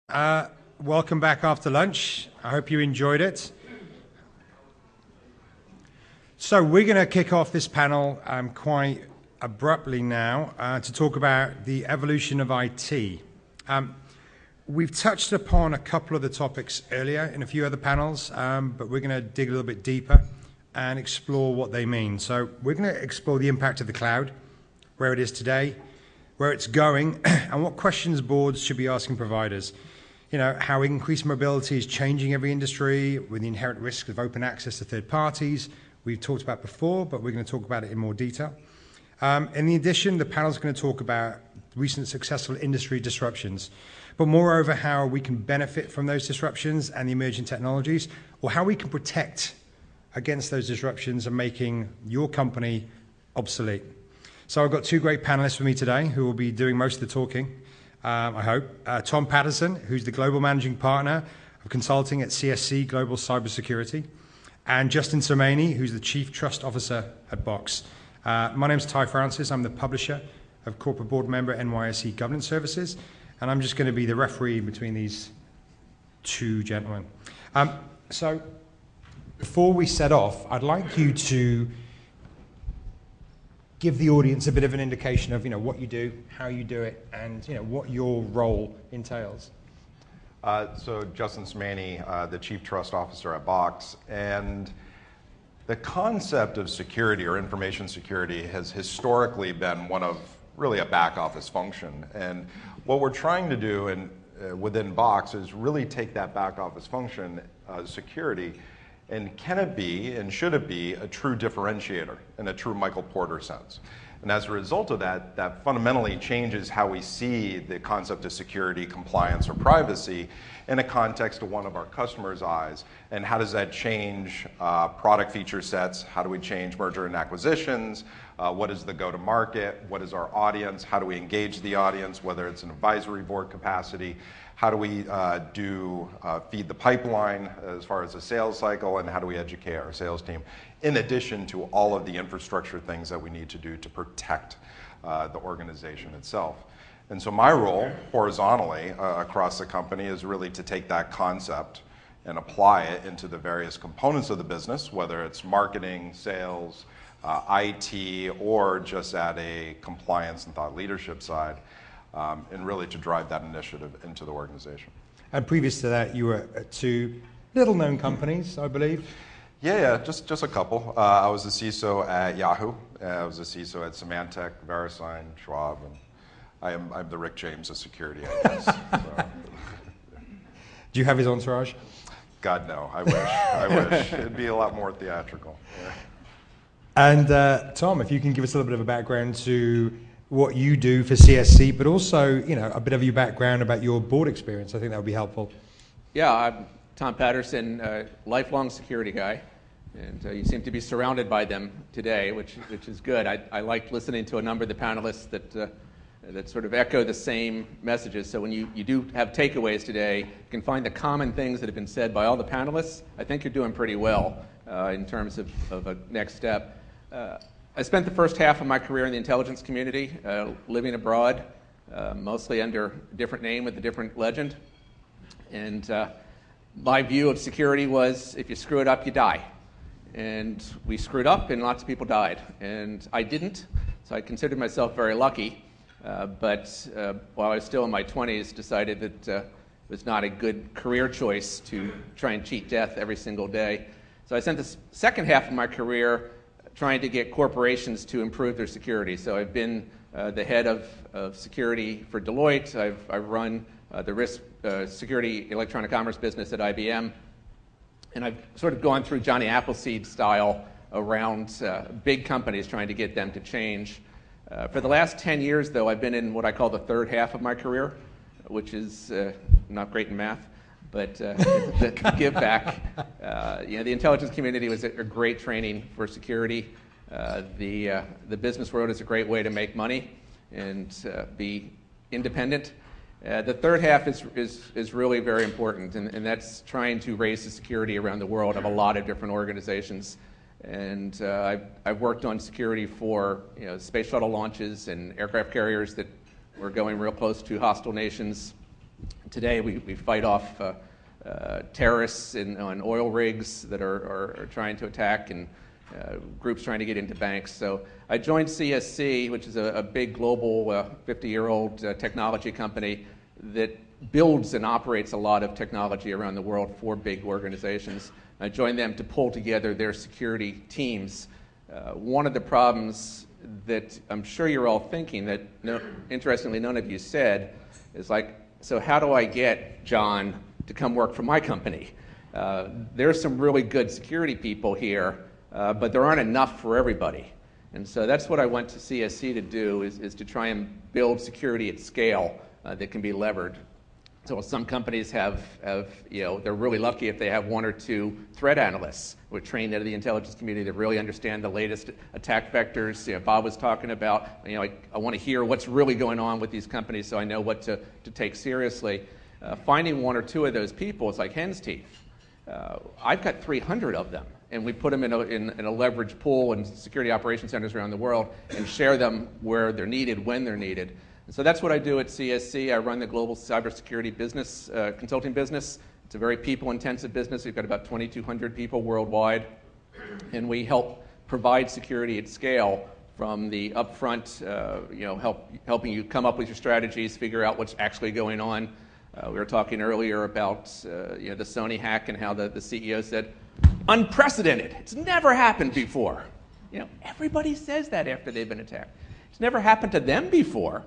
Welcome back after lunch. I hope you enjoyed it. So we're going to kick off this panel quite abruptly now to talk about the evolution of IT. We've touched upon a couple of the topics earlier in a few other panels, but we're going to dig a little bit deeper and explore what they mean. So we're going to explore the impact of the cloud, where it is today, where it's going, and what questions boards should be asking providers. You know, how increased mobility is changing every industry with the inherent risk of open access to third parties. We've talked about before, but we're going to talk about it in more detail. In addition, the panel is going to talk about recent successful industry disruptions, but moreover, how we can benefit from those disruptions and the emerging technologies, or how we can protect against those disruptions and making your company obsolete. So I've got two great panelists with me today who will be doing most of the talking. I hope. Tom Patterson, who's the Global Managing Partner of Consulting at CSC Global Cybersecurity, and Justin Sermani, who's the Chief Trust Officer at Box. My name's Ty Francis. I'm the Publisher of Corporate Board Member NYSE Governance Services, and I'm just going to be the referee between these two gentlemen. So before we set off, I'd like you to give the audience a bit of an indication of, what you do, how you do it, and, what your role entails. So Justin Sermani, the Chief Trust Officer at Box, and the concept of security or information security has historically been one of really a back office function. And what we're trying to do within Box is really take that back office function, security, and can it be and should it be a true differentiator in a true Michael Porter sense? And as a result of that, that fundamentally changes how we see the concept of security, compliance, or privacy in a context of one of our customers' eyes. And how does that change product feature sets? How do we change merger and acquisitions? What is the go-to-market? What is our audience? How do we engage the audience, whether it's an advisory board capacity? How do we feed the pipeline as far as the sales cycle, and how do we educate our sales team, in addition to all of the infrastructure things that we need to do to protect the organization itself. And so my role, horizontally across the company, is really to take that concept and apply it into the various components of the business, whether it's marketing, sales, IT, or just at a compliance and thought leadership side. And really to drive that initiative into the organization. And previous to that, you were at two little-known companies, I believe. Yeah, just a couple. I was a CISO at Yahoo. I was a CISO at Symantec, VeriSign, Schwab, and I'm the Rick James of security, I guess. So. Do you have his entourage? God, no. I wish. It'd be a lot more theatrical. Yeah. And Tom, if you can give us a little bit of a background to what you do for CSC, but also, a bit of your background about your board experience. I think that would be helpful. Yeah, I'm Tom Patterson, a lifelong security guy, and you seem to be surrounded by them today, which is good. I liked listening to a number of the panelists that sort of echo the same messages. So when you do have takeaways today, you can find the common things that have been said by all the panelists. I think you're doing pretty well in terms of a next step. I spent the first half of my career in the intelligence community, living abroad, mostly under a different name with a different legend. And my view of security was, if you screw it up, you die. And we screwed up, and lots of people died. And I didn't, so I considered myself very lucky. But while I was still in my 20s, decided that it was not a good career choice to try and cheat death every single day. So I spent the second half of my career trying to get corporations to improve their security. So I've been the head of security for Deloitte. I've run the risk security electronic commerce business at IBM. And I've sort of gone through Johnny Appleseed style around big companies trying to get them to change. For the last 10 years, though, I've been in what I call the third half of my career, which is not great in math, but the give back. The intelligence community was a great training for security. The business world is a great way to make money and be independent. The third half is really very important, and that's trying to raise the security around the world of a lot of different organizations. And I've worked on security for space shuttle launches and aircraft carriers that were going real close to hostile nations. Today, we fight off terrorists on oil rigs that are trying to attack, and groups trying to get into banks. So I joined CSC, which is a big global 50-year-old technology company that builds and operates a lot of technology around the world for big organizations. I joined them to pull together their security teams. One of the problems that I'm sure you're all thinking that, interestingly, none of you said, is like, so how do I get John to come work for my company? There's some really good security people here, but there aren't enough for everybody. And so that's what I went to CSC to do, is to try and build security at scale that can be levered. So some companies have, they're really lucky if they have one or two threat analysts who are trained out of the intelligence community that really understand the latest attack vectors. Bob was talking about, I want to hear what's really going on with these companies so I know what to take seriously. Finding one or two of those people is like hen's teeth. I've got 300 of them, and we put them in a leverage pool in security operations centers around the world and share them where they're needed, when they're needed. And so that's what I do at CSC. I run the global cybersecurity business, consulting business. It's a very people-intensive business. We've got about 2,200 people worldwide, and we help provide security at scale from the upfront, helping you come up with your strategies, figure out what's actually going on. We were talking earlier about the Sony hack and how the CEO said, unprecedented. It's never happened before. Everybody says that after they've been attacked. It's never happened to them before.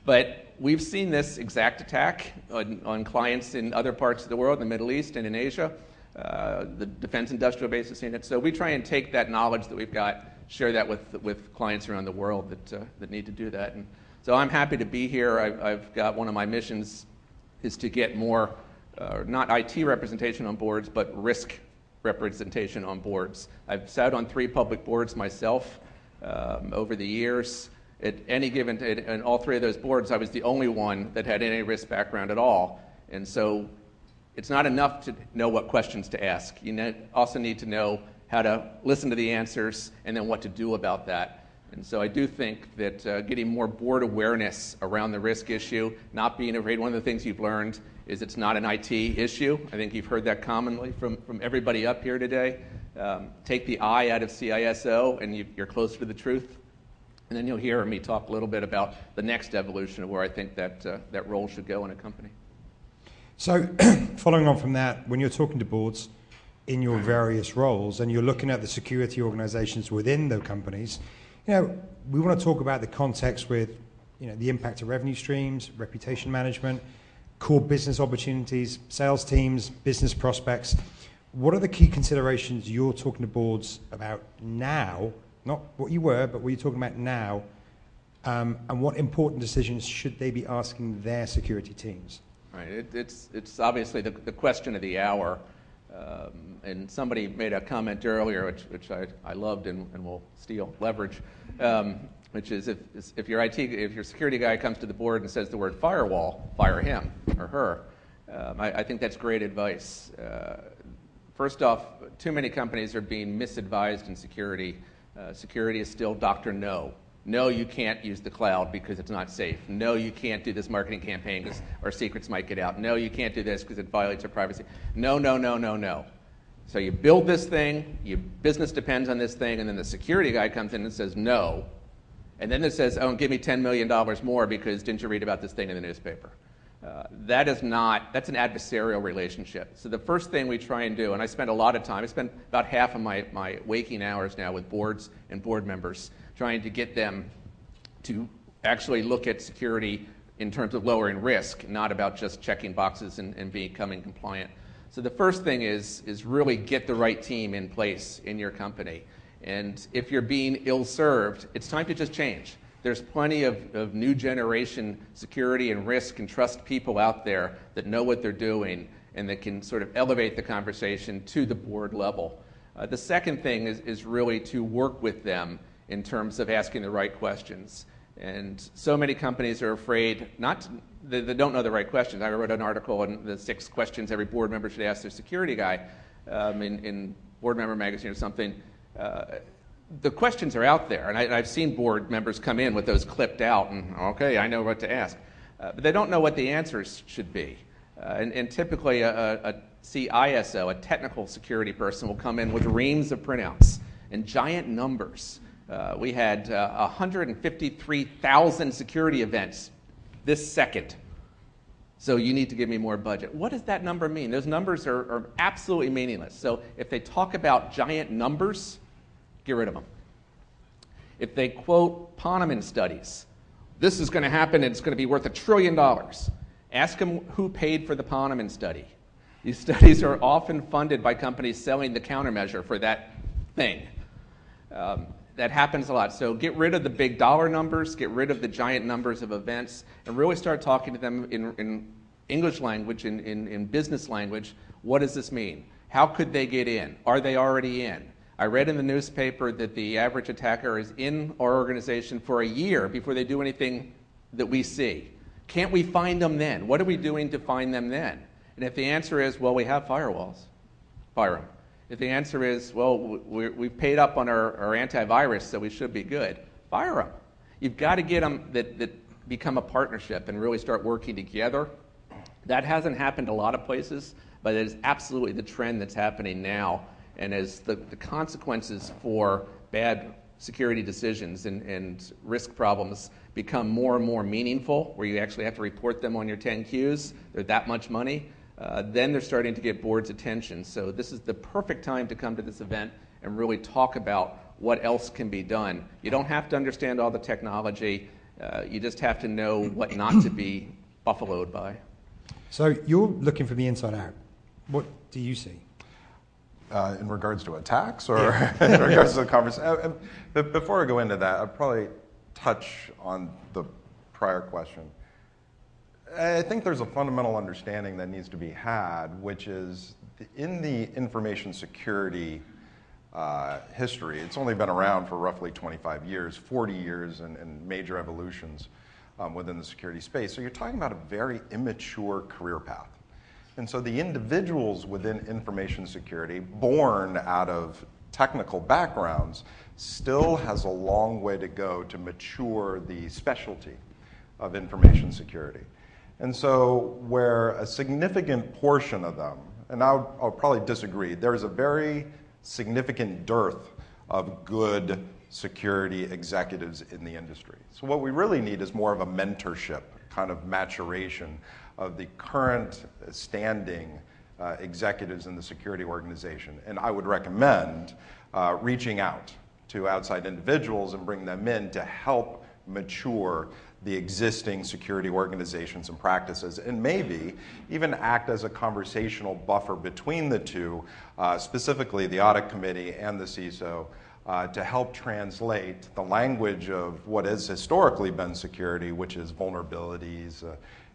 But we've seen this exact attack on clients in other parts of the world, in the Middle East and in Asia. The defense industrial base has seen it. So we try and take that knowledge that we've got, share that with clients around the world that need to do that. And so I'm happy to be here. I've got one of my missions is to get more, not IT representation on boards, but risk representation on boards. I've sat on 3 public boards myself over the years. At any given, in all 3 of those boards, I was the only one that had any risk background at all. And so it's not enough to know what questions to ask. You also need to know how to listen to the answers and then what to do about that. And so I do think that getting more board awareness around the risk issue, not being afraid, one of the things you've learned is it's not an IT issue. I think you've heard that commonly from everybody up here today. Take the I out of CISO and you're closer to the truth. And then you'll hear me talk a little bit about the next evolution of where I think that role should go in a company. So following on from that, when you're talking to boards in your various roles and you're looking at the security organizations within the companies, we want to talk about the context with the impact of revenue streams, reputation management, core business opportunities, sales teams, business prospects. What are the key considerations you're talking to boards about now? Not what you were, but what you're talking about now, and what important decisions should they be asking their security teams? Right. It's obviously the question of the hour, and somebody made a comment earlier, which I loved and will steal, leverage, which is if your security guy comes to the board and says the word firewall, fire him or her. I think that's great advice. First off, too many companies are being misadvised in security. Security is still Dr. No. No, you can't use the cloud because it's not safe. No, you can't do this marketing campaign because our secrets might get out. No, you can't do this because it violates our privacy. No, no, no, no, no. So you build this thing, your business depends on this thing, and then the security guy comes in and says no. And then it says, oh, give me $10 million more because didn't you read about this thing in the newspaper? That's an adversarial relationship. So the first thing we try and do, and I spend a lot of time, I spend about half of my waking hours now with boards and board members, trying to get them to actually look at security in terms of lowering risk, not about just checking boxes and becoming compliant. So the first thing is really get the right team in place in your company. And if you're being ill-served, it's time to just change. There's plenty of new generation security and risk and trust people out there that know what they're doing and that can sort of elevate the conversation to the board level. The second thing is really to work with them in terms of asking the right questions. And so many companies are afraid they don't know the right questions. I wrote an article on the 6 questions every board member should ask their security guy in Board Member Magazine or something. The questions are out there, and I've seen board members come in with those clipped out, and okay, I know what to ask. but they don't know what the answers should be. And typically a CISO, a technical security person, will come in with reams of printouts and giant numbers. We had 153,000 security events this second. So you need to give me more budget. What does that number mean? Those numbers are absolutely meaningless. So if they talk about giant numbers, get rid of them. If they quote Ponemon studies, this is going to happen and it's going to be worth $1 trillion. Ask them who paid for the Ponemon study. These studies are often funded by companies selling the countermeasure for that thing. That happens a lot. So get rid of the big dollar numbers, get rid of the giant numbers of events, and really start talking to them in English language, in business language. What does this mean? How could they get in? Are they already in? I read in the newspaper that the average attacker is in our organization for a year before they do anything that we see. Can't we find them then? What are we doing to find them then? And if the answer is, well, we have firewalls, fire them. If the answer is, well, we've paid up on our antivirus, so we should be good, fire them. You've got to get them that become a partnership and really start working together. That hasn't happened a lot of places, but it is absolutely the trend that's happening now. And as the consequences for bad security decisions and risk problems become more and more meaningful, where you actually have to report them on your 10Qs, they're that much money, then they're starting to get boards' attention. So this is the perfect time to come to this event and really talk about what else can be done. You don't have to understand all the technology. You just have to know what not to be buffaloed by. So you're looking from the inside out. What do you see? In regards to attacks or in regards to the conversation? Before I go into that, I'd probably touch on the prior question. I think there's a fundamental understanding that needs to be had, which is in the information security history, it's only been around for roughly 25 years, 40 years and major evolutions within the security space. So you're talking about a very immature career path. And so the individuals within information security, born out of technical backgrounds, still has a long way to go to mature the specialty of information security. And so where a significant portion of them, and I'll probably disagree, there's a very significant dearth of good security executives in the industry. So what we really need is more of a mentorship, kind of maturation of the current standing executives in the security organization. And I would recommend reaching out to outside individuals and bring them in to help mature the existing security organizations and practices, and maybe even act as a conversational buffer between the two, specifically the audit committee and the CISO, to help translate the language of what has historically been security, which is vulnerabilities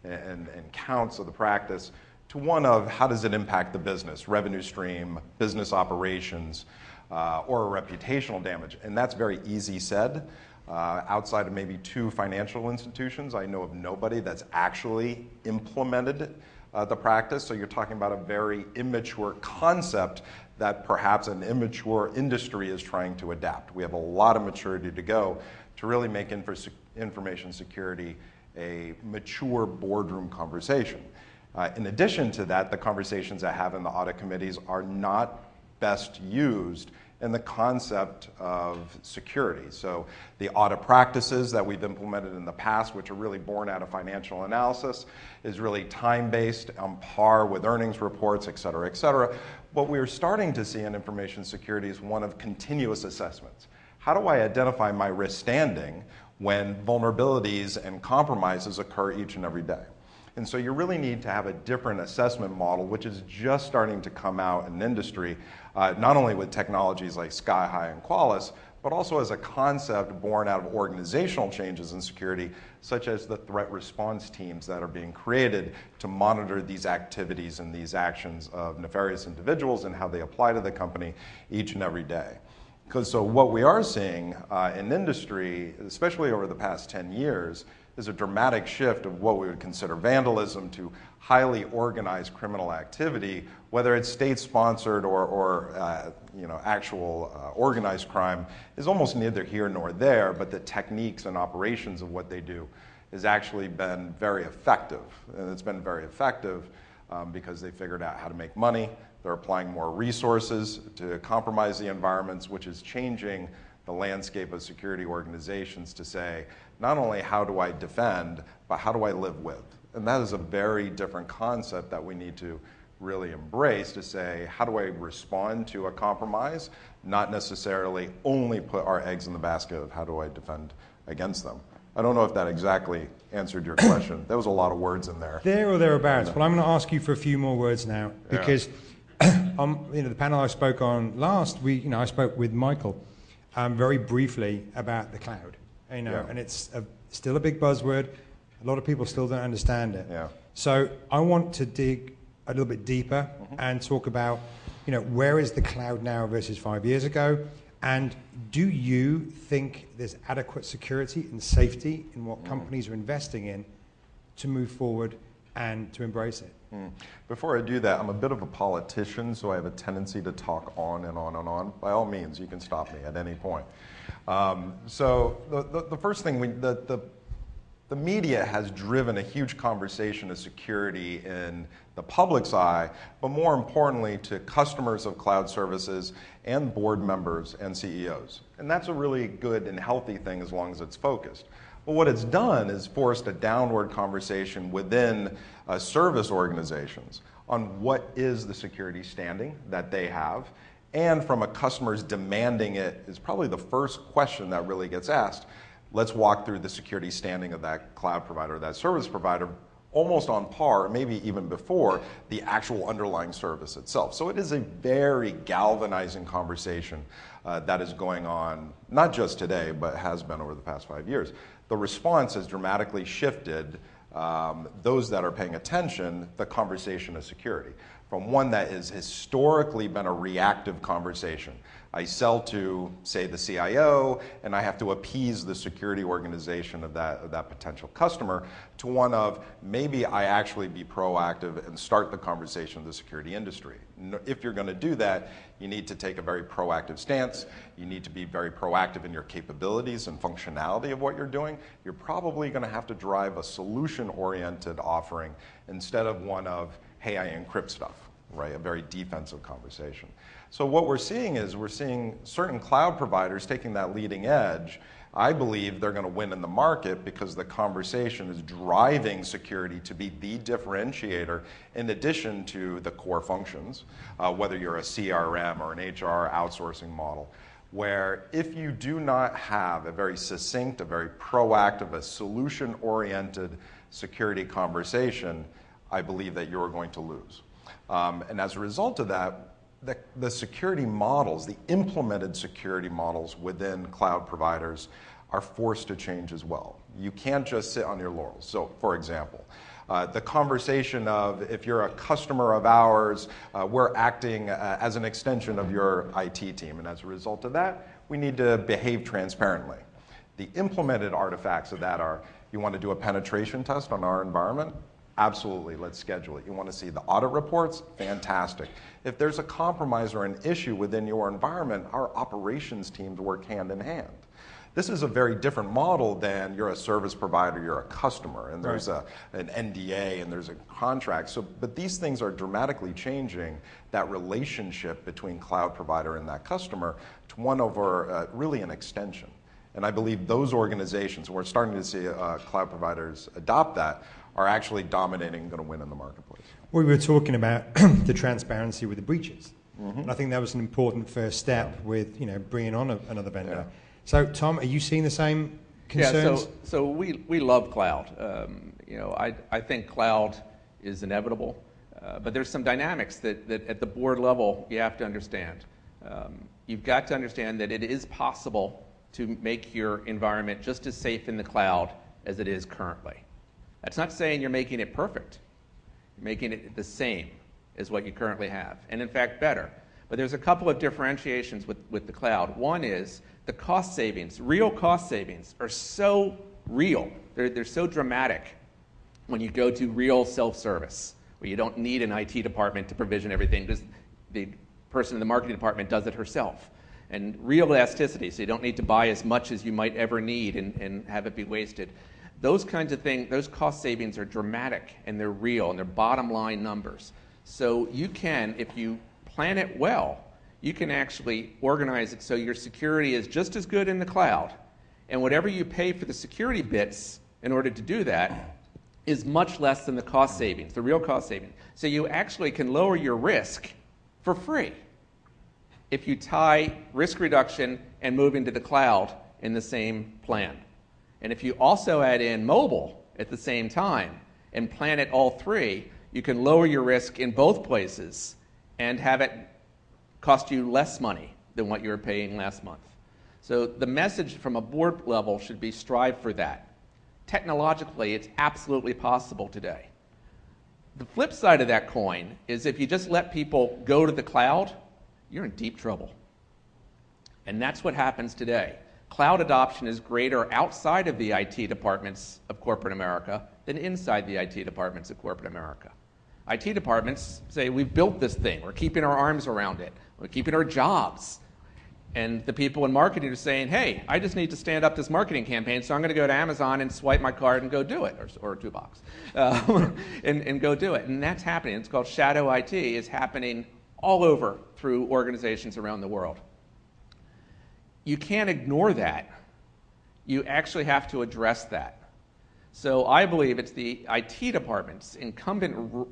and counts of the practice, to one of how does it impact the business, revenue stream, business operations, or a reputational damage. And that's very easy said. Outside of maybe 2 financial institutions, I know of nobody that's actually implemented the practice. So you're talking about a very immature concept that perhaps an immature industry is trying to adapt. We have a lot of maturity to go to really make information security a mature boardroom conversation. In addition to that, the conversations I have in the audit committees are not best used in the concept of security. So the audit practices that we've implemented in the past, which are really born out of financial analysis, is really time-based, on par with earnings reports, et cetera, et cetera. What we're starting to see in information security is one of continuous assessments. How do I identify my risk standing when vulnerabilities and compromises occur each and every day? And so you really need to have a different assessment model, which is just starting to come out in industry, not only with technologies like SkyHigh and Qualys, but also as a concept born out of organizational changes in security, such as the threat response teams that are being created to monitor these activities and these actions of nefarious individuals and how they apply to the company each and every day. So what we are seeing in industry, especially over the past 10 years, is a dramatic shift of what we would consider vandalism to highly organized criminal activity, whether it's state-sponsored or actual organized crime, is almost neither here nor there, but the techniques and operations of what they do has actually been very effective. And it's been very effective because they figured out how to make money. They're applying more resources to compromise the environments, which is changing the landscape of security organizations to say, not only how do I defend, but how do I live with? And that is a very different concept that we need to really embrace, to say, how do I respond to a compromise, not necessarily only put our eggs in the basket of how do I defend against them. I don't know if that exactly answered your question. There was a lot of words in there. There or thereabouts. Well, I'm going to ask you for a few more words now, because the panel I spoke on last week, I spoke with Michael very briefly about the cloud. And it's still a big buzzword. A lot of people still don't understand it. Yeah. So I want to dig a little bit deeper and talk about, where is the cloud now versus 5 years ago? And do you think there's adequate security and safety in what companies are investing in to move forward and to embrace it? Before I do that, I'm a bit of a politician, so I have a tendency to talk on and on and on. By all means, you can stop me at any point. So the first thing, the media has driven a huge conversation of security in the public's eye, but more importantly to customers of cloud services and board members and CEOs. And that's a really good and healthy thing as long as it's focused. But what it's done is forced a downward conversation within service organizations on what is the security standing that they have. And from a customer's demanding it is probably the first question that really gets asked. Let's walk through the security standing of that cloud provider, that service provider, almost on par, maybe even before the actual underlying service itself. So it is a very galvanizing conversation that is going on, not just today, but has been over the past 5 years. The response has dramatically shifted those that are paying attention, the conversation of security, from one that has historically been a reactive conversation. I sell to, say, the CIO, and I have to appease the security organization of that potential customer, to one of maybe I actually be proactive and start the conversation with the security industry. If you're going to do that, you need to take a very proactive stance. You need to be very proactive in your capabilities and functionality of what you're doing. You're probably going to have to drive a solution-oriented offering instead of one of, hey, I encrypt stuff, right? A very defensive conversation. So what we're seeing is certain cloud providers taking that leading edge. I believe they're going to win in the market because the conversation is driving security to be the differentiator in addition to the core functions, whether you're a CRM or an HR outsourcing model, where if you do not have a very succinct, a very proactive, a solution-oriented security conversation, I believe that you're going to lose. And as a result of that, the security models, the implemented security models within cloud providers are forced to change as well. You can't just sit on your laurels. So, for example, the conversation of if you're a customer of ours, we're acting as an extension of your IT team. And as a result of that, we need to behave transparently. The implemented artifacts of that are, you want to do a penetration test on our environment? Absolutely, let's schedule it. You want to see the audit reports? Fantastic. If there's a compromise or an issue within your environment, our operations teams work hand in hand. This is a very different model than you're a service provider, you're a customer, and there's an NDA and there's a contract. But these things are dramatically changing that relationship between cloud provider and that customer to one over really an extension. And I believe those organizations, we're starting to see cloud providers adopt that, are actually dominating and going to win in the marketplace. We were talking about the transparency with the breaches. And I think that was an important first step with bringing on another vendor. Yeah. So, Tom, are you seeing the same concerns? Yeah, so we love cloud. I think cloud is inevitable, but there's some dynamics that at the board level you have to understand. You've got to understand that it is possible to make your environment just as safe in the cloud as it is currently. That's not saying you're making it perfect. You're making it the same as what you currently have, and in fact better. But there's a couple of differentiations with the cloud. One is the cost savings. Real cost savings are so real. They're so dramatic when you go to real self-service, where you don't need an IT department to provision everything, because the person in the marketing department does it herself. And real elasticity, so you don't need to buy as much as you might ever need and have it be wasted. Those kinds of things, those cost savings are dramatic and they're real and they're bottom line numbers. So you can, if you plan it well, you can actually organize it so your security is just as good in the cloud, and whatever you pay for the security bits in order to do that is much less than the cost savings, the real cost savings. So you actually can lower your risk for free if you tie risk reduction and moving to the cloud in the same plan. And if you also add in mobile at the same time and plan it all three, you can lower your risk in both places and have it cost you less money than what you were paying last month. So the message from a board level should be strive for that. Technologically, it's absolutely possible today. The flip side of that coin is if you just let people go to the cloud, you're in deep trouble. And that's what happens today. Cloud adoption is greater outside of the IT departments of corporate America than inside the IT departments of corporate America. IT departments say, we've built this thing, we're keeping our arms around it, we're keeping our jobs. And the people in marketing are saying, hey, I just need to stand up this marketing campaign, so I'm going to go to Amazon and swipe my card and go do it, or $2, and go do it. And that's happening. It's called shadow IT. It's happening all over through organizations around the world. You can't ignore that. You actually have to address that. So I believe it's the IT department's incumbent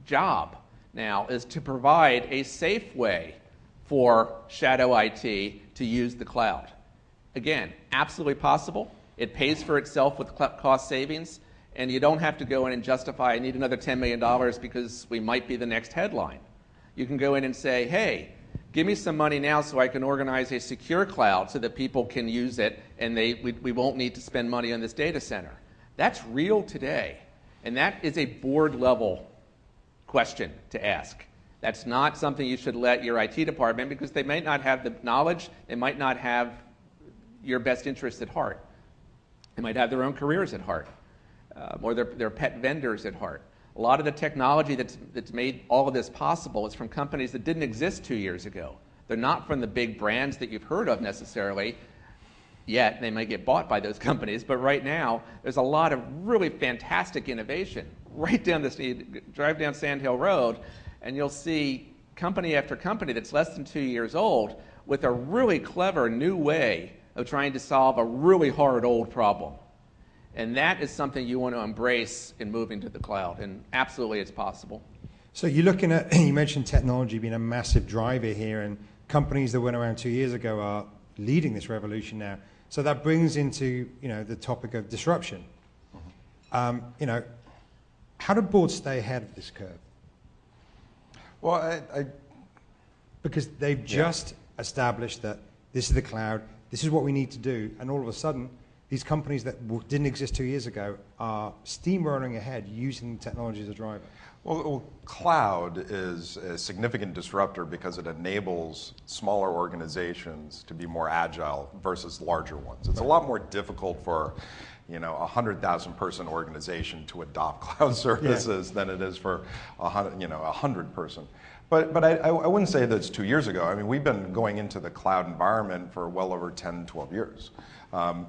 job now is to provide a safe way for shadow IT to use the cloud. Again, absolutely possible. It pays for itself with cost savings, and you don't have to go in and justify, I need another $10 million because we might be the next headline. You can go in and say, hey, give me some money now so I can organize a secure cloud so that people can use it and we won't need to spend money on this data center. That's real today, and that is a board level question to ask. That's not something you should let your IT department, because they might not have the knowledge, they might not have your best interests at heart. They might have their own careers at heart, or their pet vendors at heart. A lot of the technology that's made all of this possible is from companies that didn't exist 2 years ago. They're not from the big brands that you've heard of necessarily yet. They might get bought by those companies, but right now there's a lot of really fantastic innovation right down drive down Sand Hill Road, and you'll see company after company that's less than 2 years old with a really clever new way of trying to solve a really hard old problem. And that is something you want to embrace in moving to the cloud, and absolutely it's possible. So you're looking at, you mentioned technology being a massive driver here, and companies that went around 2 years ago are leading this revolution now. So that brings into, the topic of disruption. How do boards stay ahead of this curve? Well, because they've just established that this is the cloud, this is what we need to do, and all of a sudden, these companies that didn't exist 2 years ago are steamrolling ahead using technology as a driver. Well, cloud is a significant disruptor because it enables smaller organizations to be more agile versus larger ones. It's a lot more difficult for a 100,000 person organization to adopt cloud services than it is for a 100 person. But I wouldn't say that's 2 years ago. I mean, we've been going into the cloud environment for well over 10, 12 years.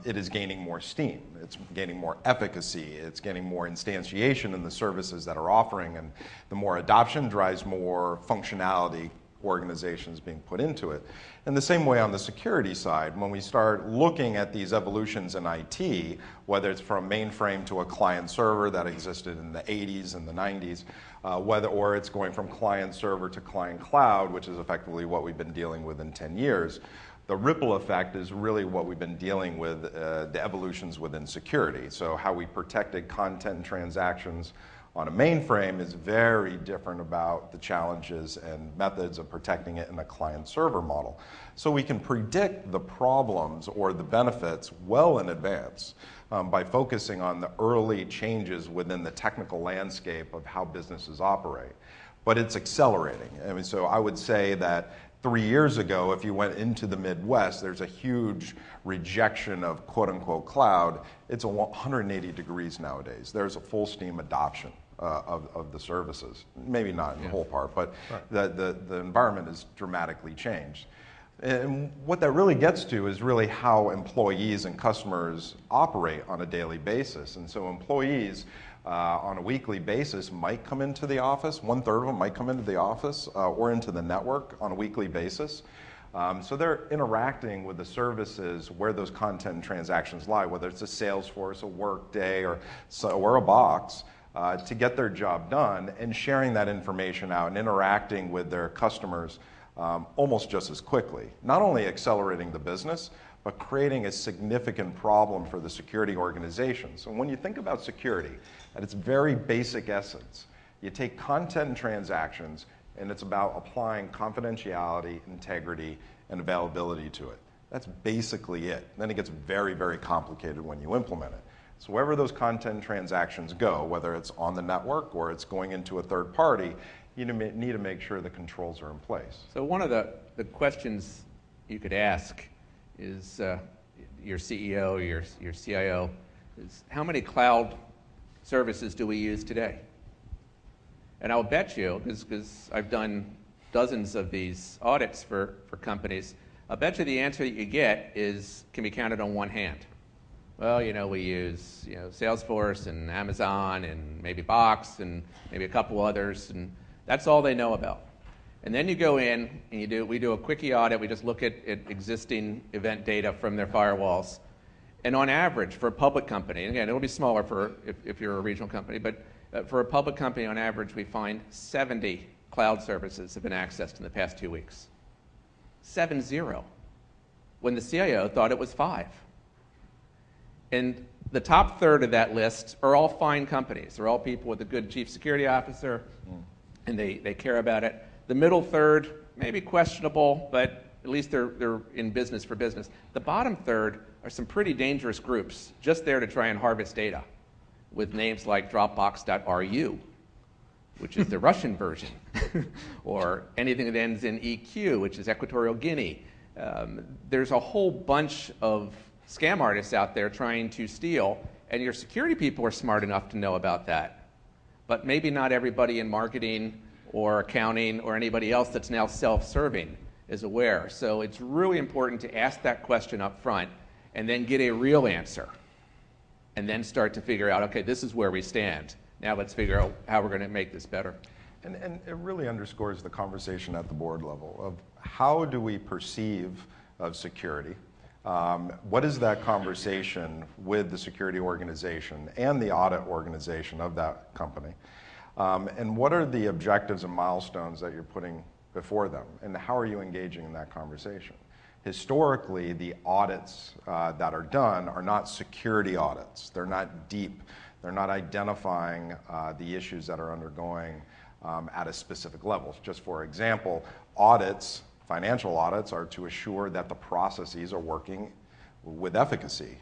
It is gaining more steam. It's gaining more efficacy. It's getting more instantiation in the services that are offering, and the more adoption drives more functionality organizations being put into it. In the same way on the security side, when we start looking at these evolutions in IT, whether it's from mainframe to a client server that existed in the 80s and the 90s, or it's going from client server to client cloud, which is effectively what we've been dealing with in 10 years, the ripple effect is really what we've been dealing with, the evolutions within security. So how we protected content and transactions on a mainframe is very different about the challenges and methods of protecting it in a client-server model. So we can predict the problems or the benefits well in advance by focusing on the early changes within the technical landscape of how businesses operate. But it's accelerating. I mean, so I would say that 3 years ago, if you went into the Midwest, there's a huge rejection of quote-unquote cloud. It's 180 degrees nowadays. There's a full steam adoption of the services. Maybe not in the whole part, but the environment has dramatically changed. And what that really gets to is really how employees and customers operate on a daily basis. And so employees on a weekly basis might come into the office. 1/3 of them might come into the office or into the network on a weekly basis. So they're interacting with the services where those content and transactions lie, whether it's a Salesforce, a Workday, or a Box, to get their job done, and sharing that information out and interacting with their customers almost just as quickly. Not only accelerating the business, but creating a significant problem for the security organizations. And when you think about security, at its very basic essence, you take content and transactions, and it's about applying confidentiality, integrity, and availability to it. That's basically it. Then it gets very, very complicated when you implement it. So wherever those content and transactions go, whether it's on the network or it's going into a third party, you need to make sure the controls are in place. So one of the questions you could ask is your CEO, your CIO, is how many cloud services do we use today? And I'll bet you, because I've done dozens of these audits for companies, I'll bet you the answer that you get can be counted on one hand. Well, we use Salesforce and Amazon and maybe Box and maybe a couple others, and that's all they know about. And then you go in and we do a quickie audit. We just look at existing event data from their firewalls. And on average, for a public company, and again, it'll be smaller if you're a regional company, but for a public company, on average, we find 70 cloud services have been accessed in the past 2 weeks. 70. When the CIO thought it was 5. And the top third of that list are all fine companies. They're all people with a good chief security officer, and they care about it. The middle third, maybe questionable, but at least they're in business for business. The bottom third are some pretty dangerous groups just there to try and harvest data with names like Dropbox.ru, which is the Russian version, or anything that ends in EQ, which is Equatorial Guinea. There's a whole bunch of scam artists out there trying to steal, and your security people are smart enough to know about that. But maybe not everybody in marketing or accounting or anybody else that's now self-serving is aware. So it's really important to ask that question up front and then get a real answer and then start to figure out, okay, this is where we stand. Now let's figure out how we're going to make this better. And it really underscores the conversation at the board level of how do we perceive of security? What is that conversation with the security organization and the audit organization of that company? And what are the objectives and milestones that you're putting before them? And how are you engaging in that conversation? Historically, the audits that are done are not security audits. They're not deep. They're not identifying the issues that are undergoing at a specific level. Just for example, audits, financial audits, are to assure that the processes are working with efficacy.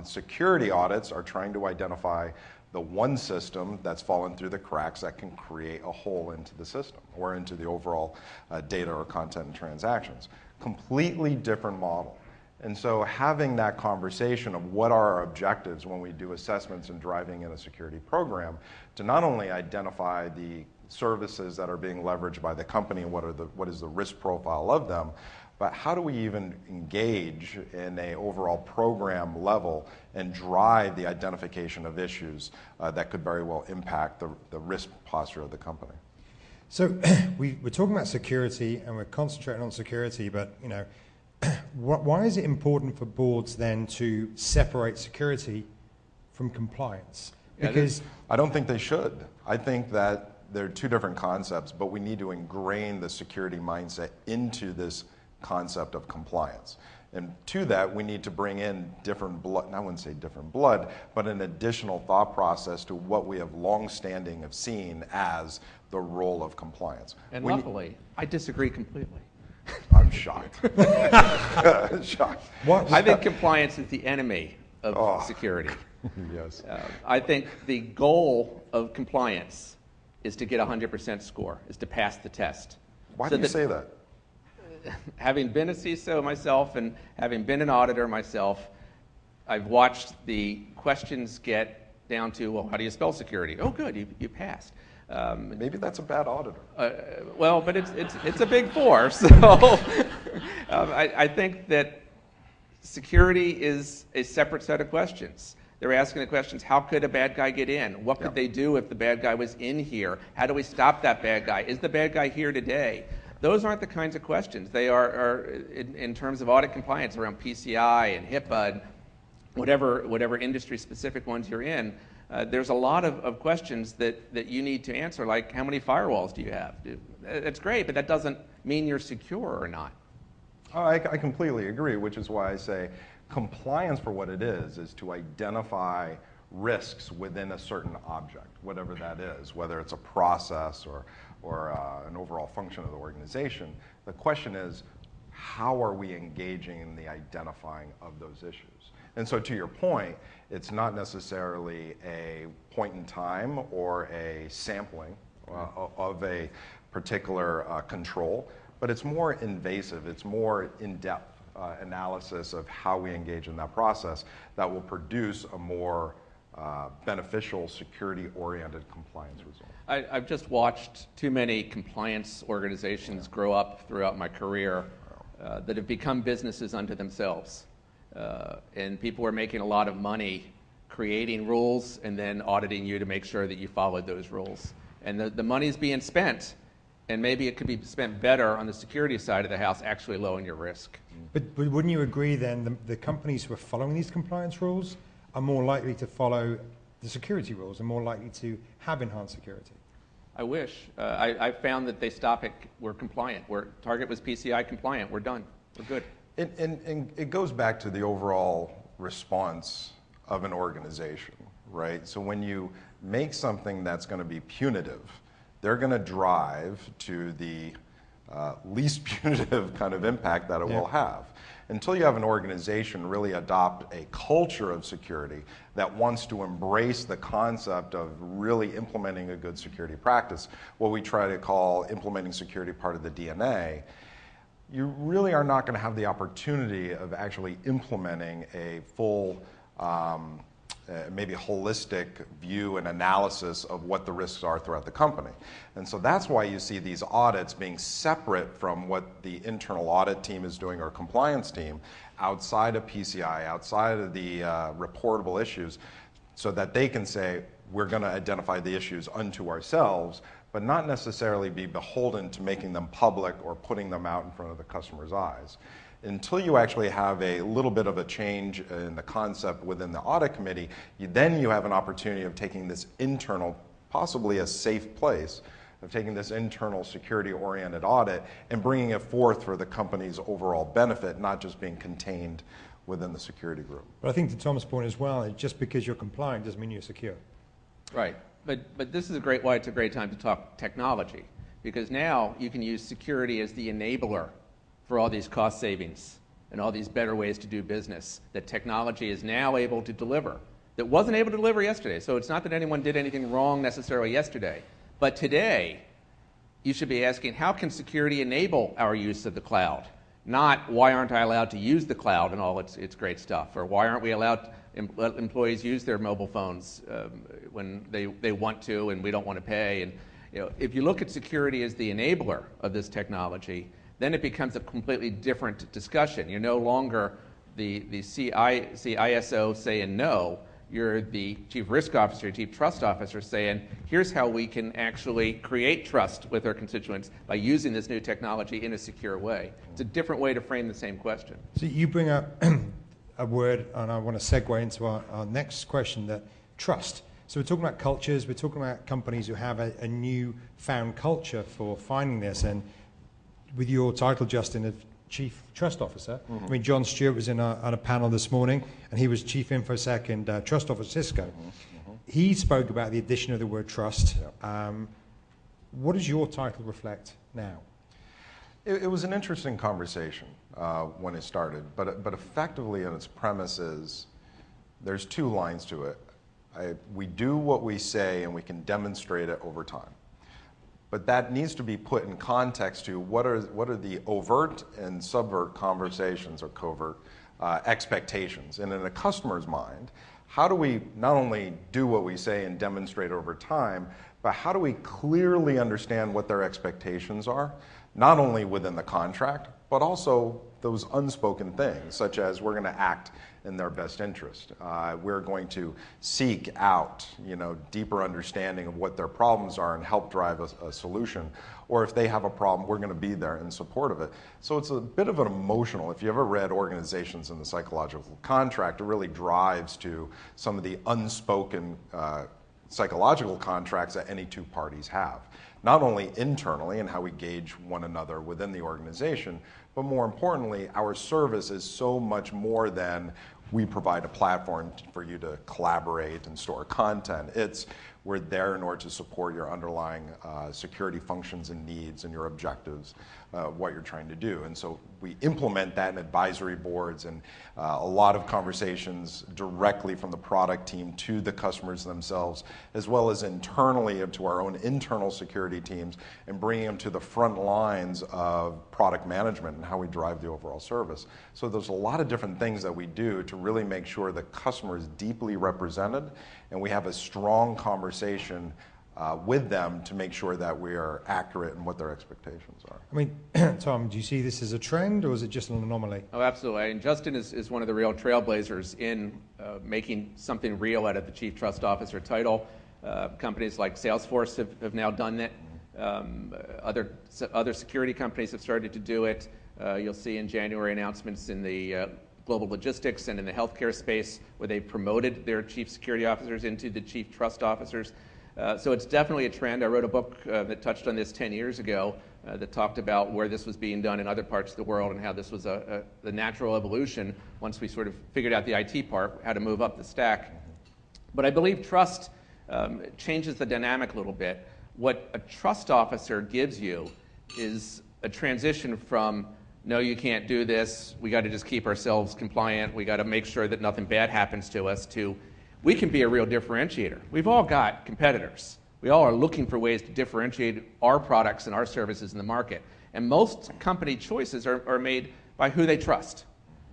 Security audits are trying to identify the one system that's fallen through the cracks that can create a hole into the system or into the overall data or content and transactions. Completely different model. And so having that conversation of what are our objectives when we do assessments and driving in a security program to not only identify the services that are being leveraged by the company and what is the risk profile of them, but how do we even engage in a overall program level and drive the identification of issues that could very well impact the risk posture of the company? So we're talking about security and we're concentrating on security, but why is it important for boards then to separate security from compliance? Because I don't think they should. I think that they're two different concepts, but we need to ingrain the security mindset into this concept of compliance. And to that, we need to bring in different blood, I wouldn't say different blood, but an additional thought process to what we have long-standing have seen as the role of compliance. And luckily, I disagree completely. I'm shocked. Shocked. I think compliance is the enemy of security. Yes. I think the goal of compliance is to get a 100% score, is to pass the test. Why do you say that? Having been a CISO myself and having been an auditor myself, I've watched the questions get down to, well, how do you spell security? Oh, good, you passed. Maybe that's a bad auditor. Well, but it's a big four. So I think that security is a separate set of questions. They're asking the questions, how could a bad guy get in? What could they do if the bad guy was in here? How do we stop that bad guy? Is the bad guy here today? Those aren't the kinds of questions. They are in terms of audit compliance around PCI and HIPAA and whatever industry-specific ones you're in. There's a lot of questions that you need to answer, like how many firewalls do you have? That's great, but that doesn't mean you're secure or not. Oh, I completely agree, which is why I say compliance for what it is to identify risks within a certain object, whatever that is, whether it's a process or an overall function of the organization. The question is, how are we engaging in the identifying of those issues? And so to your point, it's not necessarily a point in time or a sampling of a particular control, but it's more invasive, it's more in-depth analysis of how we engage in that process that will produce a more beneficial security-oriented compliance result. I've just watched too many compliance organizations grow up throughout my career that have become businesses unto themselves. And people are making a lot of money creating rules and then auditing you to make sure that you followed those rules. And the money's being spent, and maybe it could be spent better on the security side of the house, actually lowering your risk. But wouldn't you agree then the companies who are following these compliance rules are more likely to follow the security rules and more likely to have enhanced security? I wish. I found that they stop at, we're compliant. Target was PCI compliant. We're done. We're good. And it goes back to the overall response of an organization, right? So when you make something that's going to be punitive, they're going to drive to the least punitive kind of impact that it will have. Until you have an organization really adopt a culture of security that wants to embrace the concept of really implementing a good security practice, what we try to call implementing security part of the DNA, you really are not going to have the opportunity of actually implementing a full maybe holistic view and analysis of what the risks are throughout the company. And so that's why you see these audits being separate from what the internal audit team is doing or compliance team outside of PCI, outside of the reportable issues, so that they can say, we're going to identify the issues unto ourselves, but not necessarily be beholden to making them public or putting them out in front of the customer's eyes. Until you actually have a little bit of a change in the concept within the audit committee, then you have an opportunity of taking this internal, possibly a safe place, of taking this internal security-oriented audit and bringing it forth for the company's overall benefit, not just being contained within the security group. But I think to Tom's point as well, just because you're compliant doesn't mean you're secure. Right. But this is why it's a great time to talk technology, because now you can use security as the enabler for all these cost savings and all these better ways to do business that technology is now able to deliver, that wasn't able to deliver yesterday. So it's not that anyone did anything wrong necessarily yesterday, but today you should be asking, how can security enable our use of the cloud? Not, why aren't I allowed to use the cloud and all its great stuff, or why aren't we allowed to let employees use their mobile phones when they want to and we don't want to pay. And if you look at security as the enabler of this technology, then it becomes a completely different discussion. You're no longer the CISO saying no. You're the chief risk officer, chief trust officer saying, here's how we can actually create trust with our constituents by using this new technology in a secure way. It's a different way to frame the same question. So you bring up a word, and I want to segue into our next question, that trust. So we're talking about cultures, we're talking about companies who have a new found culture for finding this, and with your title, Justin, of Chief Trust Officer. I mean, John Stewart was on a panel this morning, and he was Chief InfoSec and Trust Officer Cisco. He spoke about the addition of the word trust. What does your title reflect now? It was an interesting conversation when it started, but effectively in its premise is there's two lines to it. We do what we say, and we can demonstrate it over time. But that needs to be put in context to what are the overt and subvert conversations or covert expectations. And in a customer's mind, how do we not only do what we say and demonstrate over time, but how do we clearly understand what their expectations are, not only within the contract, but also those unspoken things, such as we're going to act in their best interest. We're going to seek out, deeper understanding of what their problems are and help drive a solution. Or if they have a problem, we're going to be there in support of it. So it's a bit of an emotional, if you ever read Organizations in the Psychological Contract, it really drives to some of the unspoken psychological contracts that any two parties have. Not only internally and how we gauge one another within the organization, but more importantly, our service is so much more than we provide a platform for you to collaborate and store content. We're there in order to support your underlying security functions and needs and your objectives, what you're trying to do. And so we implement that in advisory boards and a lot of conversations directly from the product team to the customers themselves, as well as internally to our own internal security teams, and bringing them to the front lines of product management and how we drive the overall service. So there's a lot of different things that we do to really make sure the customer is deeply represented and we have a strong conversation with them to make sure that we are accurate in what their expectations are. I mean, Tom, do you see this as a trend or is it just an anomaly? Oh, absolutely. And Justin is one of the real trailblazers in making something real out of the Chief Trust Officer title. Companies like Salesforce have now done it. Other security companies have started to do it. You'll see in January announcements in the global logistics and in the healthcare space where they promoted their chief security officers into the chief trust officers. So it's definitely a trend. I wrote a book that touched on this 10 years ago that talked about where this was being done in other parts of the world and how this was the natural evolution once we sort of figured out the IT part, how to move up the stack. But I believe trust changes the dynamic a little bit. What a trust officer gives you is a transition from, no, you can't do this, we got to just keep ourselves compliant, we got to make sure that nothing bad happens to us, to we can be a real differentiator. We've all got competitors. We all are looking for ways to differentiate our products and our services in the market. And most company choices are made by who they trust.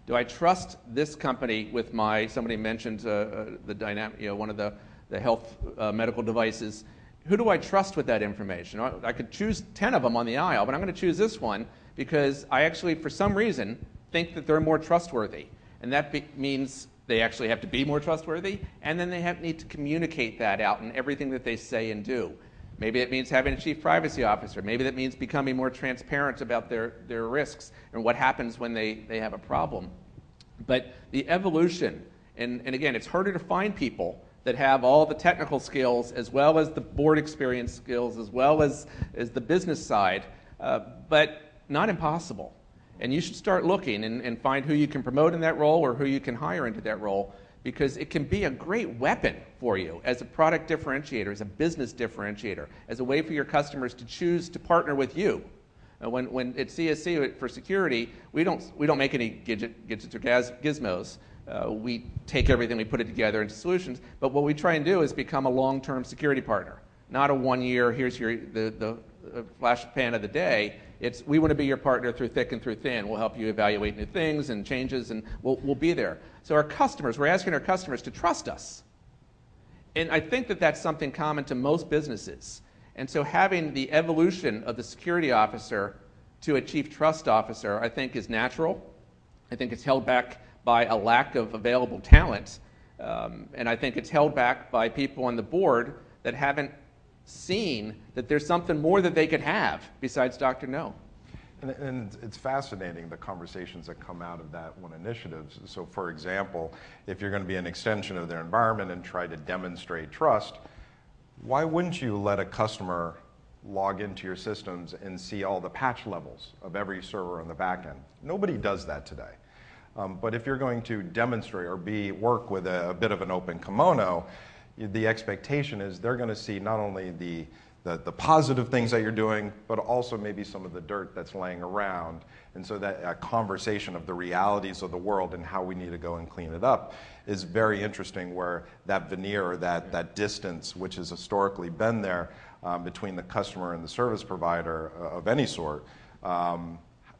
Do I trust this company with somebody mentioned the dynamic, one of the health medical devices. Who do I trust with that information? I could choose 10 of them on the aisle, but I'm going to choose this one because I actually, for some reason, think that they're more trustworthy. And that means they actually have to be more trustworthy, and then they need to communicate that out in everything that they say and do. Maybe it means having a chief privacy officer. Maybe that means becoming more transparent about their risks and what happens when they have a problem. But the evolution, and again, it's harder to find people that have all the technical skills as well as the board experience skills as well as the business side, but not impossible. And you should start looking and find who you can promote in that role or who you can hire into that role, because it can be a great weapon for you as a product differentiator, as a business differentiator, as a way for your customers to choose to partner with you. When at CSC for security, we don't make any gadgets or gizmos. We take everything, we put it together into solutions, but what we try and do is become a long-term security partner, not a one-year, here's the flash pan of the day. It's we want to be your partner through thick and through thin. We'll help you evaluate new things and changes, and we'll be there. So we're asking our customers to trust us. And I think that that's something common to most businesses. And so having the evolution of the security officer to a chief trust officer, I think, is natural. I think it's held back by a lack of available talent. And I think it's held back by people on the board that haven't seen that there's something more that they could have besides Dr. No. And it's fascinating, the conversations that come out of that one initiative. So for example, if you're going to be an extension of their environment and try to demonstrate trust, why wouldn't you let a customer log into your systems and see all the patch levels of every server on the back end? Nobody does that today. But if you're going to demonstrate or work with a bit of an open kimono, the expectation is they're going to see not only the positive things that you're doing, but also maybe some of the dirt that's laying around. And so that conversation of the realities of the world and how we need to go and clean it up is very interesting, where that veneer or that distance, which has historically been there between the customer and the service provider of any sort,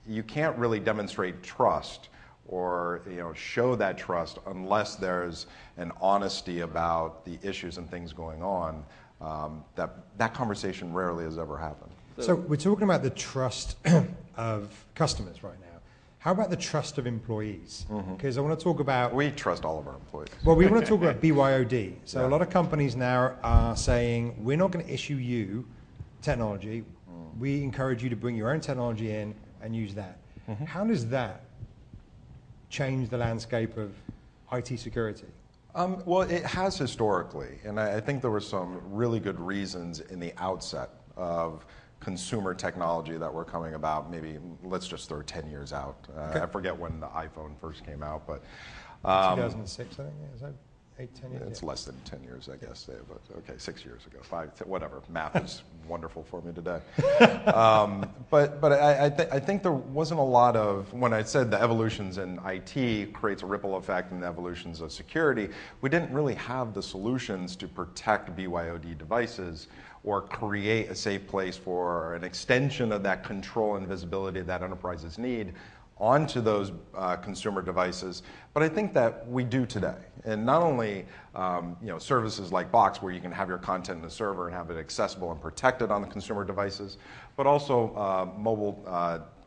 you can't really demonstrate trust or show that trust unless there's an honesty about the issues and things going on that conversation rarely has ever happened. So we're talking about the trust of customers right now. How about the trust of employees? Because I want to talk about... We trust all of our employees. Well, we want to talk about BYOD. So Yeah. a lot of companies now are saying, we're not going to issue you technology. We encourage you to bring your own technology in and use that. How does that change the landscape of IT security? Well, it has historically, and I think there were some really good reasons in the outset of consumer technology that were coming about. Maybe let's just throw 10 years out. Okay. I forget when the iPhone first came out, but 2006, I think. Is that 10 years? it's less than 10 years, I guess. But okay, 6 years ago, 5, whatever. Math is wonderful for me today. But I think there wasn't a lot of, when I said the evolutions in IT creates a ripple effect in the evolutions of security, we didn't really have the solutions to protect BYOD devices or create a safe place for an extension of that control and visibility that enterprises need onto those consumer devices. But I think that we do today. And not only services like Box, where you can have your content in the server and have it accessible and protected on the consumer devices, but also mobile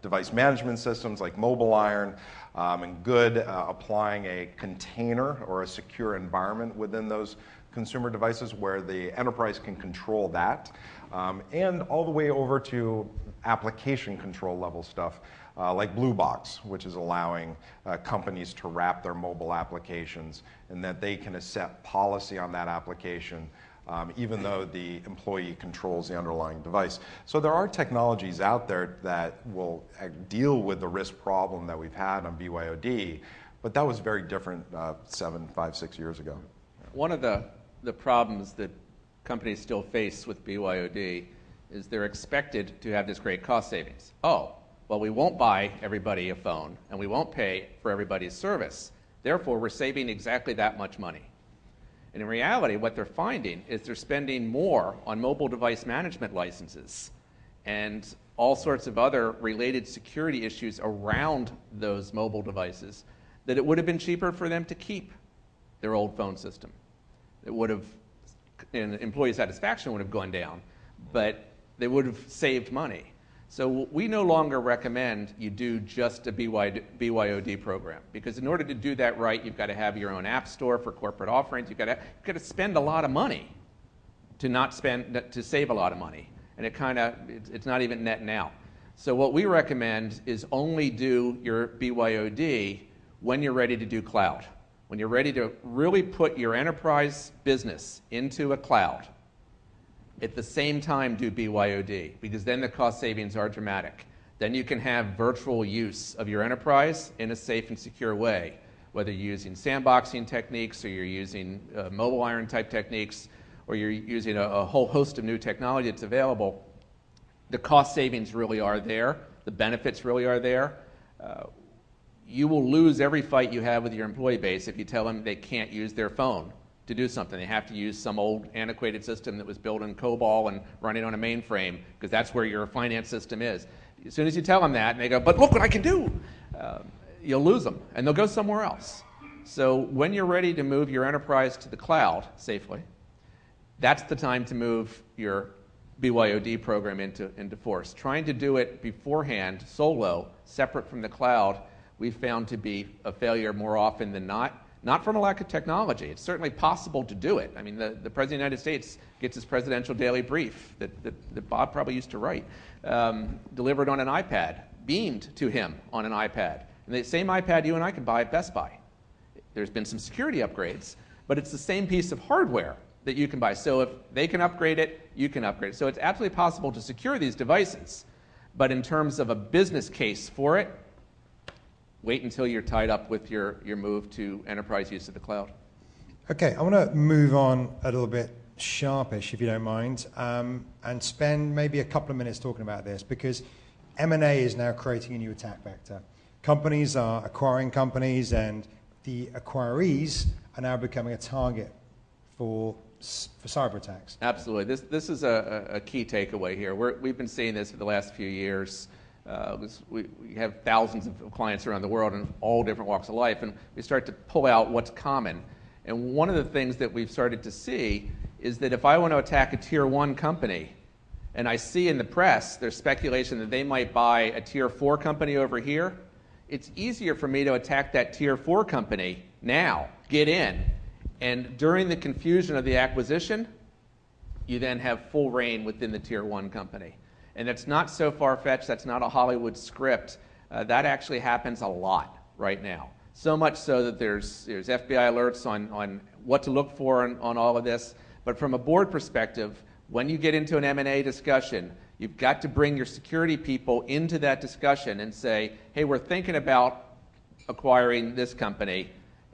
device management systems like Mobile Iron, and good applying a container or a secure environment within those consumer devices where the enterprise can control that, and all the way over to application control level stuff like Blue Box, which is allowing companies to wrap their mobile applications and that they can set policy on that application even though the employee controls the underlying device. So there are technologies out there that will deal with the risk problem that we've had on BYOD, but that was very different 5, 6 years ago. One of the problems that companies still face with BYOD is they're expected to have this great cost savings. Oh, well, we won't buy everybody a phone, and we won't pay for everybody's service. Therefore, we're saving exactly that much money. And in reality, what they're finding is they're spending more on mobile device management licenses and all sorts of other related security issues around those mobile devices that it would have been cheaper for them to keep their old phone system. It would have, and employee satisfaction would have gone down, but they would have saved money. So we no longer recommend you do just a BYOD program, because in order to do that right, you've got to have your own app store for corporate offerings. You've got to spend a lot of money to save a lot of money, and it's not even netting out. So what we recommend is only do your BYOD when you're ready to do cloud, when you're ready to really put your enterprise business into a cloud. At the same time, do BYOD, because then the cost savings are dramatic. Then you can have virtual use of your enterprise in a safe and secure way, whether you're using sandboxing techniques or you're using Mobile Iron type techniques or you're using a whole host of new technology that's available. The cost savings really are there. The benefits really are there. You will lose every fight you have with your employee base if you tell them they can't use their phone to do something. They have to use some old antiquated system that was built in COBOL and running on a mainframe, because that's where your finance system is. As soon as you tell them that, and they go, but look what I can do, you'll lose them, and they'll go somewhere else. So when you're ready to move your enterprise to the cloud safely, that's the time to move your BYOD program into force. Trying to do it beforehand, solo, separate from the cloud, we've found to be a failure more often than not from a lack of technology. It's certainly possible to do it. I mean, the President of the United States gets his presidential daily brief that Bob probably used to write, delivered on an iPad, beamed to him on an iPad. And the same iPad you and I could buy at Best Buy. There's been some security upgrades, but it's the same piece of hardware that you can buy. So if they can upgrade it, you can upgrade it. So it's absolutely possible to secure these devices, but in terms of a business case for it, wait until you're tied up with your move to enterprise use of the cloud. Okay, I want to move on a little bit sharpish, if you don't mind, and spend maybe a couple of minutes talking about this, because M&A is now creating a new attack vector. Companies are acquiring companies, and the acquirees are now becoming a target for cyber attacks. Absolutely. This is a key takeaway here. We've been seeing this for the last few years. We have thousands of clients around the world in all different walks of life, and we start to pull out what's common. And one of the things that we've started to see is that if I want to attack a tier 1 company, and I see in the press there's speculation that they might buy a tier 4 company over here, it's easier for me to attack that tier 4 company now, get in, and during the confusion of the acquisition, you then have full reign within the tier 1 company. And it's not so far-fetched, that's not a Hollywood script. That actually happens a lot right now. So much so that there's FBI alerts on what to look for on all of this. But from a board perspective, when you get into an M&A discussion, you've got to bring your security people into that discussion and say, hey, we're thinking about acquiring this company.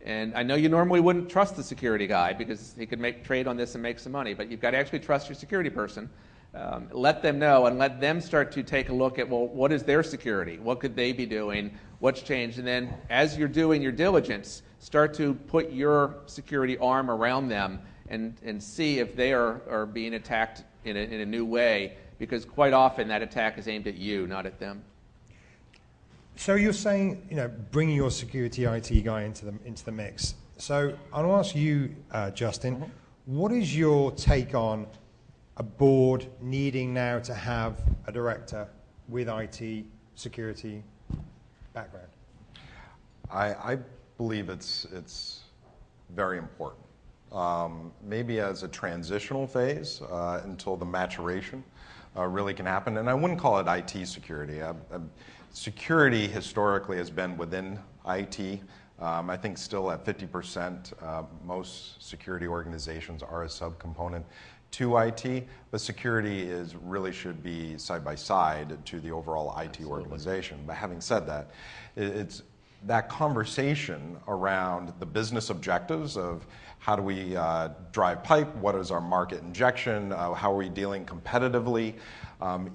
And I know you normally wouldn't trust the security guy because he could trade on this and make some money, but you've got to actually trust your security person. Let them know and let them start to take a look at, well, what is their security? What could they be doing? What's changed? And then as you're doing your diligence, start to put your security arm around them and see if they are being attacked in a new way, because quite often that attack is aimed at you, not at them. So you're saying, bringing your security IT guy into the mix. So I'll ask you, Justin, what is your take on a board needing now to have a director with IT security background? I believe it's very important. Maybe as a transitional phase until the maturation really can happen. And I wouldn't call it IT security. Security historically has been within IT. I think still at 50%, most security organizations are a subcomponent to IT, but security really should be side by side to the overall IT organization. But having said that, it's that conversation around the business objectives of how do we drive pipe, what is our market injection, how are we dealing competitively,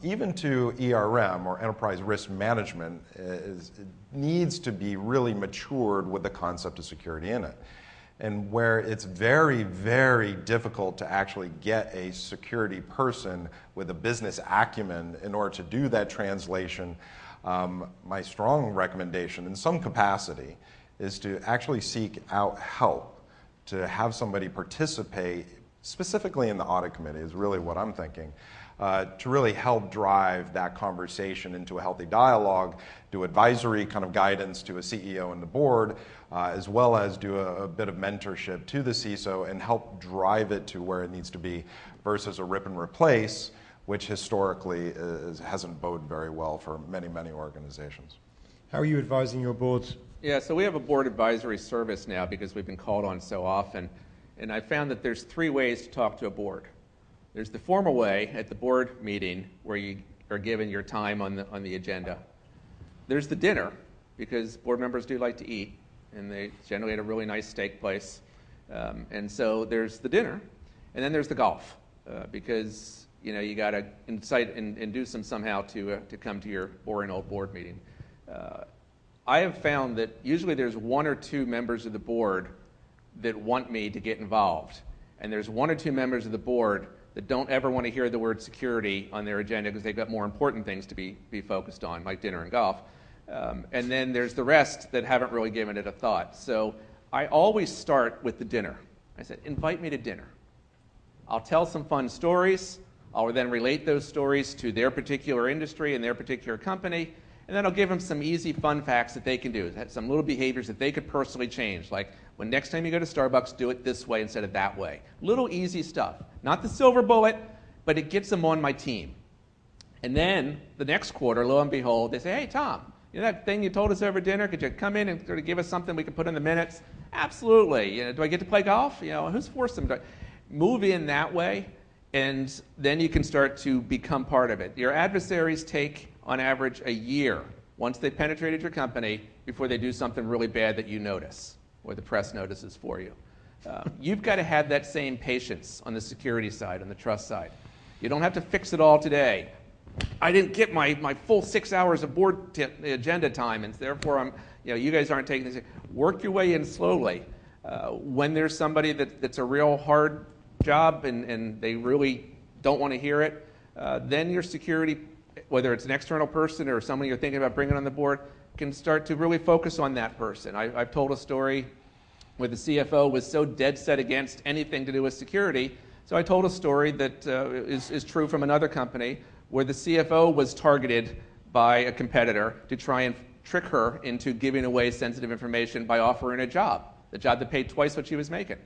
even to ERM or enterprise risk management it needs to be really matured with the concept of security in it. And where it's very, very difficult to actually get a security person with a business acumen in order to do that translation, my strong recommendation in some capacity is to actually seek out help, to have somebody participate, specifically in the audit committee is really what I'm thinking, to really help drive that conversation into a healthy dialogue, do advisory kind of guidance to a CEO and the board, as well as do a bit of mentorship to the CISO and help drive it to where it needs to be versus a rip and replace, which historically hasn't boded very well for many, many organizations. How are you advising your boards? Yeah, so we have a board advisory service now because we've been called on so often. And I found that there's 3 ways to talk to a board. There's the formal way at the board meeting where you are given your time on the agenda. There's the dinner, because board members do like to eat, and they generally at a really nice steak place. And so there's the dinner. And then there's the golf, because you got to incite and induce them somehow to come to your boring old board meeting. I have found that usually there's 1 or 2 members of the board that want me to get involved. And there's 1 or 2 members of the board that don't ever want to hear the word security on their agenda because they've got more important things to be focused on, like dinner and golf. And then there's the rest that haven't really given it a thought. So I always start with the dinner. I said, invite me to dinner. I'll tell some fun stories. I'll then relate those stories to their particular industry and their particular company. And then I'll give them some easy fun facts that they can do, some little behaviors that they could personally change, like when next time you go to Starbucks, do it this way instead of that way. Little easy stuff. Not the silver bullet, but it gets them on my team. And then the next quarter, lo and behold, they say, hey, Tom, that thing you told us over dinner, could you come in and sort of give us something we can put in the minutes? Absolutely. Do I get to play golf? Who's forced them to move in that way? And then you can start to become part of it. Your adversaries take, on average, a year once they've penetrated your company before they do something really bad that you notice or the press notices for you. You've got to have that same patience on the security side, on the trust side. You don't have to fix it all today. I didn't get my full 6 hours of board agenda time, and therefore you guys aren't taking this. Work your way in slowly. When there's somebody that's a real hard job and they really don't want to hear it, then your security, whether it's an external person or someone you're thinking about bringing on the board, can start to really focus on that person. I've told a story where the CFO was so dead set against anything to do with security, So I told a story that is true from another company where the CFO was targeted by a competitor to try and trick her into giving away sensitive information by offering a job, the job that paid twice what she was making.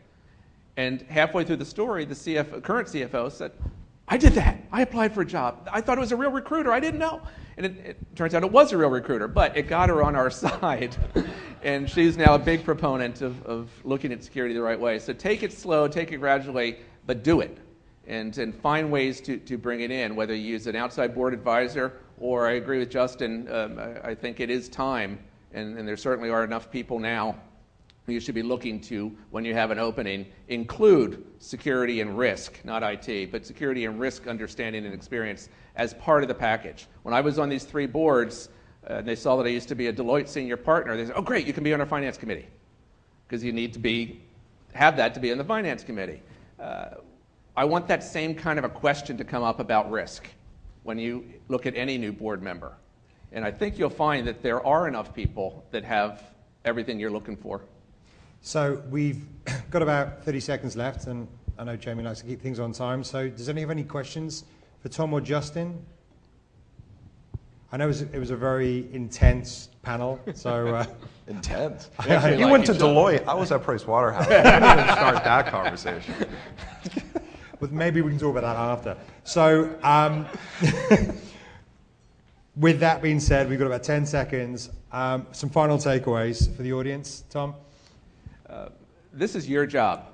And halfway through the story, the current CFO said, I did that. I applied for a job. I thought it was a real recruiter. I didn't know. And it turns out it was a real recruiter, but it got her on our side. And she's now a big proponent of looking at security the right way. So take it slow, take it gradually, but do it. And find ways to bring it in, whether you use an outside board advisor or I agree with Justin, I think it is time, and there certainly are enough people now you should be looking to, when you have an opening, include security and risk, not IT, but security and risk understanding and experience as part of the package. When I was on these 3 boards, they saw that I used to be a Deloitte senior partner. They said, oh, great, you can be on our finance committee, because you need to have that to be on the finance committee. I want that same kind of a question to come up about risk when you look at any new board member. And I think you'll find that there are enough people that have everything you're looking for. So we've got about 30 seconds left, and I know Jamie likes to keep things on time. So does anyone have any questions for Tom or Justin? I know it was a very intense panel, so... Intense? You went to Deloitte. I was at Price Waterhouse. We didn't even start that conversation. But maybe we can talk about that after. So with that being said, we've got about 10 seconds. Some final takeaways for the audience. Tom? This is your job.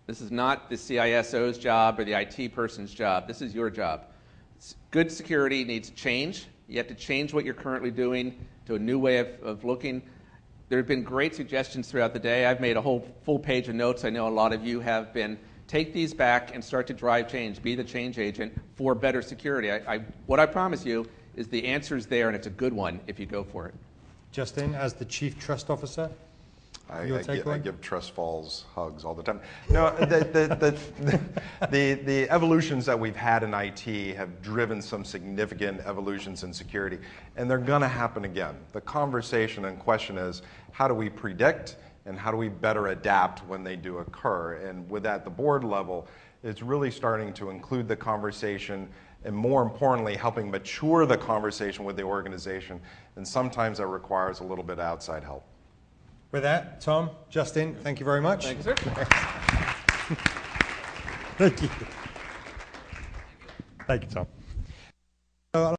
This is not the CISO's job or the IT person's job. This is your job. Good security needs change. You have to change what you're currently doing to a new way of looking. There have been great suggestions throughout the day. I've made a whole full page of notes. I know a lot of you have been. Take these back and start to drive change. Be the change agent for better security. What I promise you is the answer's there, and it's a good one if you go for it. Justin, as the Chief Trust Officer? I give trust falls hugs all the time. No, the evolutions that we've had in IT have driven some significant evolutions in security, and they're going to happen again. The conversation and question is, how do we predict and how do we better adapt when they do occur? And with that, the board level, it's really starting to include the conversation and, more importantly, helping mature the conversation with the organization, and sometimes that requires a little bit of outside help. With that, Tom, Justin, thank you very much. Thank you, sir. Thank you. Thank you, Tom.